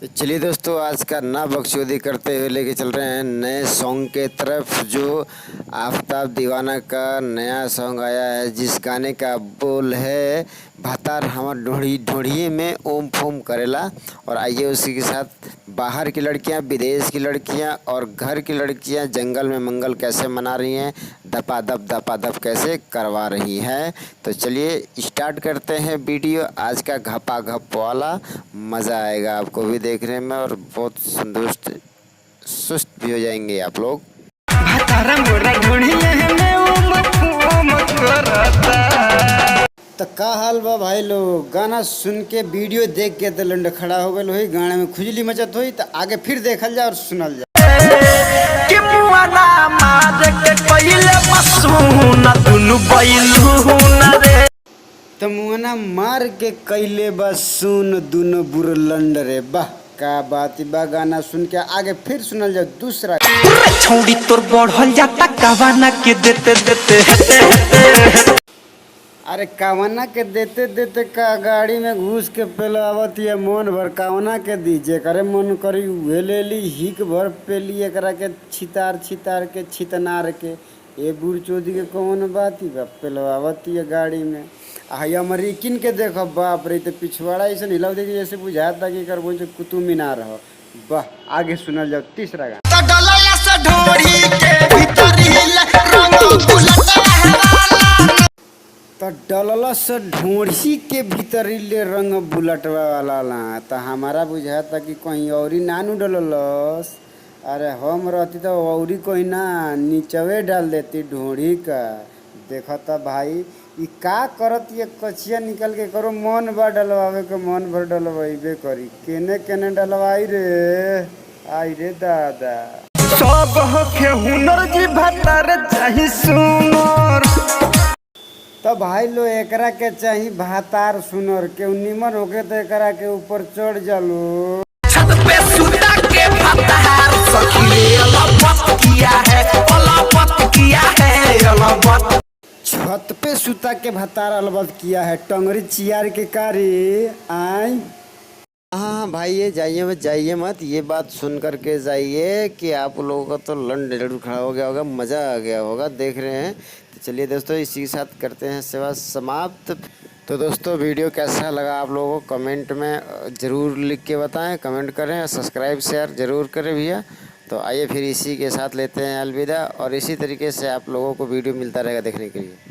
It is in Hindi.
तो चलिए दोस्तों, आज का ना बकचोदी करते हुए लेके चल रहे हैं नए सॉन्ग के तरफ। जो आफताब दीवाना का नया सॉन्ग आया है, जिस गाने का बोल है भातार हमर ढोढ़ी ढोढ़िए में ओम फोम करेला। और आइए उसी के साथ बाहर की लड़कियां, विदेश की लड़कियां और घर की लड़कियां जंगल में मंगल कैसे मना रही हैं, दपा दप कैसे करवा रही हैं। तो चलिए स्टार्ट करते हैं वीडियो आज का घपा घप वाला। मज़ा आएगा आपको भी देखने में और बहुत संतुष्ट सुस्त भी हो जाएंगे आप लोग। तो का हाल बा भाई लोग, गाना सुन के वीडियो देख के तो लंड खड़ा हो गए वही गाने में खुजली मचत हुई। तो आगे फिर देखल जाए और सुनल जाए। तो मुआना मार के कैले बस सुन दुनो बुर लंड रे, वाह का बात बा। गाना सुन के आगे फिर सुनल जाए दूसरा। छोड़ी तोर बढ़ल जाता कवाना के देते देते अरे कावना के देते देते का गाड़ी में घुस के पेलावत ये मन भर कावना के दीजे करे मन करी उहे ले ली हिक भर पेली एकरा के छितार छितार के छितनार के। ये बूढ़ चोदी के कौन बात बा पेलवावत ये गाड़ी में। आई अमरीकिन के देखो बाप रे, तो पिछवाड़ा ऐसे हिलाव देखिए जैसे बुझाता कि कर बोल कुतुब मीनार हो। वाह आगे सुनल जाओ तीसरा गाना। तो डलला से ढोढ़ी के भीतरी ले रंग बुलटवा वाला ला। तो हमारा बुझाता कि कहीं और ही नानू डललस। अरे हम रहती तो और कोई ना नीचवे डाल देती ढोढ़ी का। देखा था भाई ई का करत ये कचिया निकल के करो मन बा डलवावे के मन भर डलवाइबे करी। केने केने डलवाई रे, आई रे दादा। सब होके हुनर जी भातार चाही सुनर। तो भाई लो एकरा के चाही भातार सुनर के निमन होके तो एकरा के ऊपर चढ़ जालो। छत पे सुता के भातार सखी अलबत किया है, अलबत किया है, अलबत। छत पे सुता के भातार अलबत किया है, टंगरी चियार के कारी आई। हाँ भाई ये जाइए मत, ये बात सुन करके जाइए कि आप लोगों का तो लंड जरूर खड़ा हो गया होगा, मज़ा आ गया होगा देख रहे हैं। तो चलिए दोस्तों, इसी के साथ करते हैं सेवा समाप्त। तो दोस्तों वीडियो कैसा लगा आप लोगों को कमेंट में ज़रूर लिख के बताएं, कमेंट करें, सब्सक्राइब शेयर ज़रूर करें भैया। तो आइए फिर इसी के साथ लेते हैं अलविदा, और इसी तरीके से आप लोगों को वीडियो मिलता रहेगा देखने के लिए।